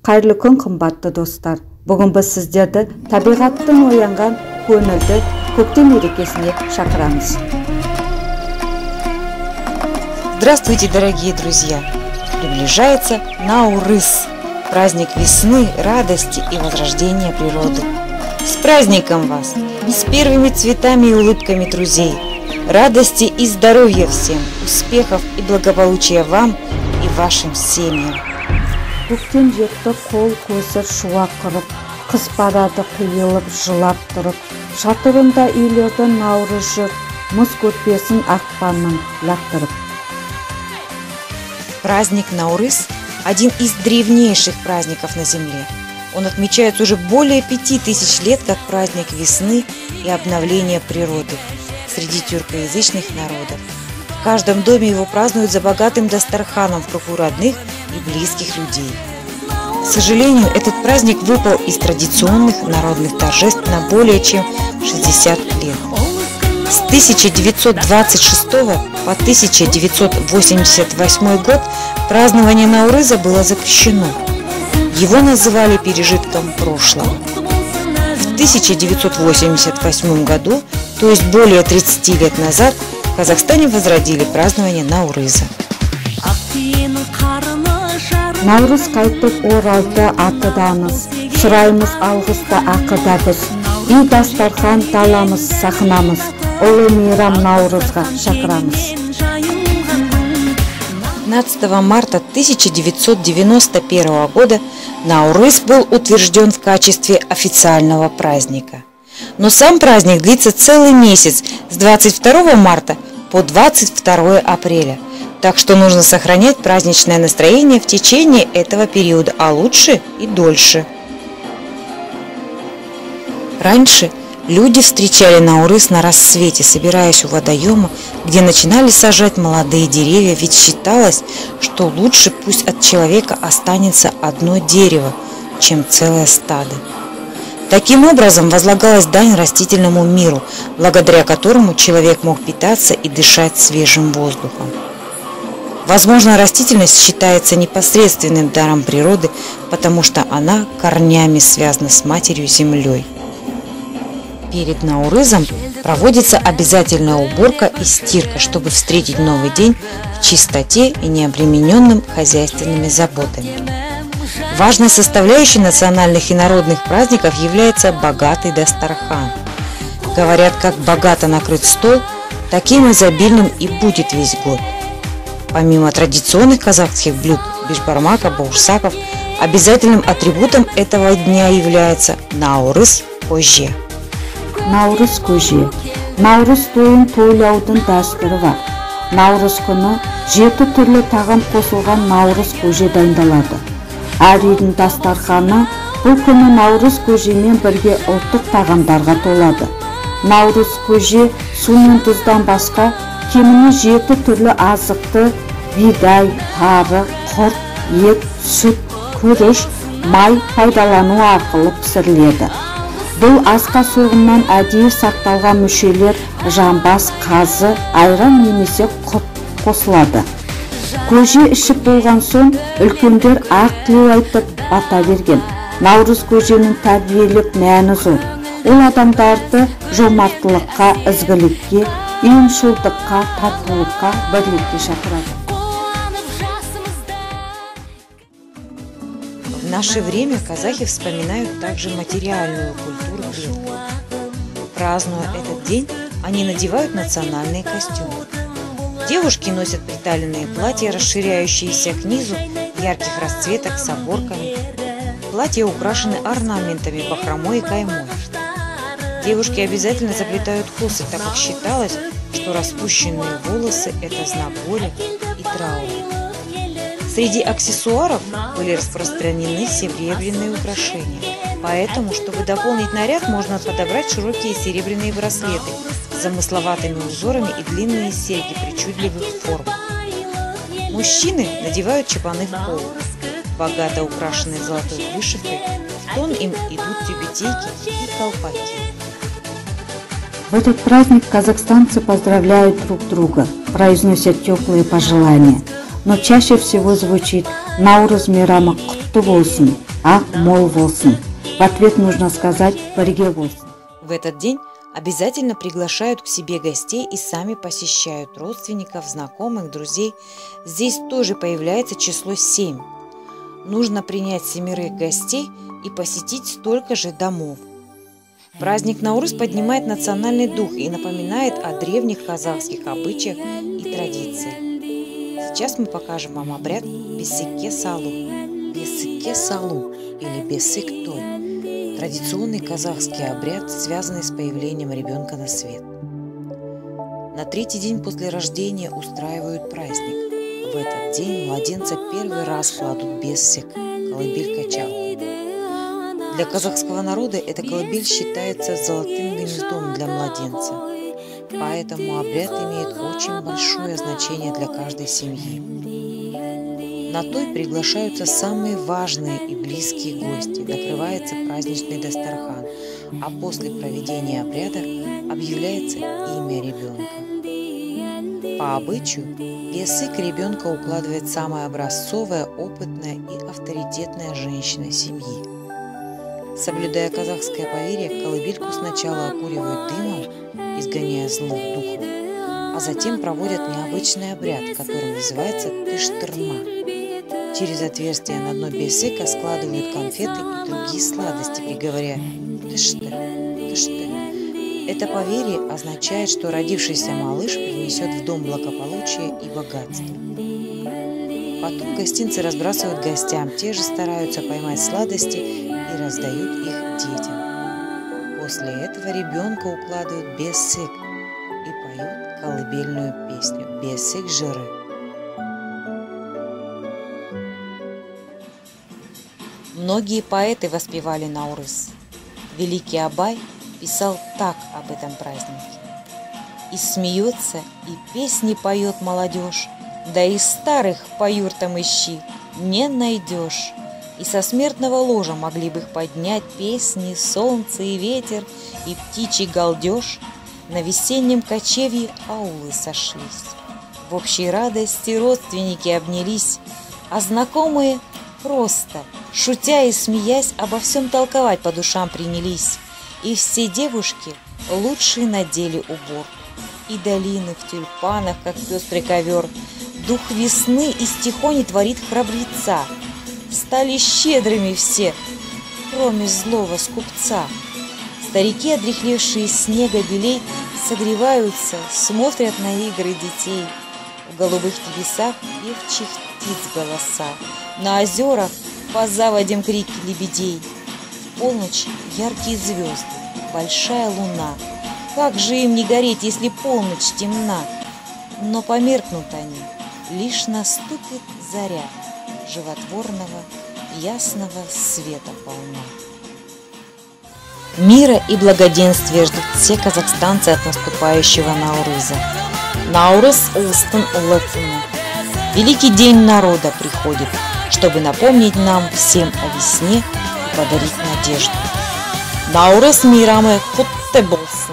Қайырлы күн, қымбатты достар. Бүгін біз сіздерді табиғаттың оянған көңілді көктем мерекесіне шақырамыз. Здравствуйте, дорогие друзья! Приближается Наурыз, праздник весны, радости и возрождения природы. С праздником вас! С первыми цветами и улыбками друзей! Радости и здоровья всем! Успехов и благополучия вам и вашим семьям! Көктем жетті, қол көзір шуақ қырып, қыс барады қиылып, жылап тұрып, шатырында үйлерді наурыз жүр, мұз көрпесін ақпанның лақтырып. Праздник Наурыз – один из древнейших праздников на Земле. Он отмечается уже более 5000 лет как праздник весны и обновления природы среди тюркоязычных народов. В каждом доме его празднуют за богатым дастарханом в кругу родных и близких людей. К сожалению, этот праздник выпал из традиционных народных торжеств на более чем 60 лет. С 1926 по 1988 год празднование Наурыза было запрещено. Его называли пережитком прошлого. В 1988 году, то есть более 30 лет назад, в Казахстане возродили празднование Наурыза. Наурыз қайтып оралды атыдамыз, сұраймыз алғысты ақыда біз. Үй дастархан таламыз, сахнамыз, ұлы мейрам Наурызға шақырамыз. 15 марта 1991 года Наурыз был утвержден в качестве официального праздника. Но сам праздник длится целый месяц с 22 марта по 22 апреля. Так что нужно сохранять праздничное настроение в течение этого периода, а лучше и дольше. Раньше люди встречали Наурыз на рассвете, собираясь у водоема, где начинали сажать молодые деревья, ведь считалось, что лучше пусть от человека останется одно дерево, чем целое стадо. Таким образом возлагалась дань растительному миру, благодаря которому человек мог питаться и дышать свежим воздухом. Возможно, растительность считается непосредственным даром природы, потому что она корнями связана с матерью землей. Перед Наурызом проводится обязательная уборка и стирка, чтобы встретить новый день в чистоте и необремененным хозяйственными заботами. Важной составляющей национальных и народных праздников является богатый дастархан. Говорят, как богато накрыт стол, таким изобильным и будет весь год. Помимо традиционных казахских блюд бешбармака, бауырсаков, обязательным атрибутом этого дня является Наурыз көже. Наурыз көже. Наурыз тойын тойлаудың дәстүрі бар. Наурыз күні 7 түрлі тағам қосылған наурыз көже дайындалады. Әр үйдің дастарханы бұл күні наурыз көжемен бірге ұлттық тағамдарға толады. Наурыз көже су мен тұздан басқа кеміне 7 түрлі азықты бидай, тары, құрт, ет, сүт, күріш, май пайдалану арқылы пісіріледі. Бұл асқа соғымнан әдейі сақталған мүшелер жамбас, қазы, айран немесе құрт қосылады. Көже ішіп болған соң үлкендер ақ тілеу айтып бата берген. Наурыз көженің тәрбиелік мәні зор. Ол адамдарды жомарттылыққа, ізгілікке, ұйымшылдыққа, татулыққа, бірлікке шақырады. В наше время казахи вспоминают также материальную культуру предков. Празднуя этот день, они надевают национальные костюмы. Девушки носят приталенные платья, расширяющиеся к низу, ярких расцветок с оборками. Платья украшены орнаментами, бахромой и каймой. Девушки обязательно заплетают косы, так как считалось, что распущенные волосы – это знак боли и траура. Среди аксессуаров были распространены серебряные украшения. Поэтому, чтобы дополнить наряд, можно подобрать широкие серебряные браслеты с замысловатыми узорами и длинные серьги причудливых форм. Мужчины надевают чапаны в пол, богато украшенные золотой вышивкой, в тон им идут тюбетейки и колпаки. В этот праздник казахстанцы поздравляют друг друга, произносят теплые пожелания. Но чаще всего звучит «Наурыз мейрамы құтты болсын». ақ мол болсын. В ответ нужно сказать «бірге болсын». В этот день обязательно приглашают к себе гостей и сами посещают родственников, знакомых, друзей. Здесь тоже появляется число 7. Нужно принять 7 гостей и посетить столько же домов. Праздник Наурыз поднимает национальный дух и напоминает о древних казахских обычаях и традициях. Сейчас мы покажем вам обряд Бесикке Салу. Бесикке Салу или Бесик Той – традиционный казахский обряд, связанный с появлением ребенка на свет. На 3-й день после рождения устраивают праздник. В этот день младенца первый раз кладут бесик, колыбель-качалку. Для казахского народа эта колыбель считается золотым гнездом для младенца, поэтому обряд имеет очень большое значение для каждой семьи. На той приглашаются самые важные и близкие гости, накрывается праздничный дастархан, а после проведения обряда объявляется имя ребенка. По обычаю, бесик ребенка укладывает самая образцовая, опытная и авторитетная женщина семьи. Соблюдая казахское поверье, колыбельку сначала окуривают дымом, изгоняя злых духов, а затем проводят необычный обряд, который называется тыштырма. Через отверстие на дно бесика складывают конфеты и другие сладости, приговоряя «тышты, тышты». Это поверье означает, что родившийся малыш принесет в дом благополучие и богатство. Потом гостинцы разбрасывают гостям, те же стараются поймать сладости и раздают их детям. После этого ребенка укладывают бесик и поют колыбельную песню «Бесик жыры». Многие поэты воспевали Наурыз. Великий Абай писал так об этом празднике: «И смеется, и песни поет молодежь, да и старых по юртам ищи, не найдешь. И со смертного ложа могли бы их поднять песни, солнце и ветер, и птичий галдеж. На весеннем кочевье аулы сошлись. В общей радости родственники обнялись, а знакомые просто, шутя и смеясь, обо всем толковать по душам принялись. И все девушки лучшие надели убор, и долины в тюльпанах, как пестрый ковер. Дух весны из тихони творит храбреца. Стали щедрыми все, кроме злого скупца. Старики, одряхлевшие снега белей, согреваются, смотрят на игры детей. В голубых небесах певчих птиц голоса, на озерах по заводям крики лебедей. В полночь яркие звезды, большая луна. Как же им не гореть, если полночь темна? Но померкнут они, лишь наступит заря животворного, ясного света полна. Мира и благоденствия ждут все казахстанцы от наступающего Наурыза. Наурыз улыстың ұлы күні. Великий день народа приходит, чтобы напомнить нам всем о весне и подарить надежду. Наурыз мейрамы құтты болсын.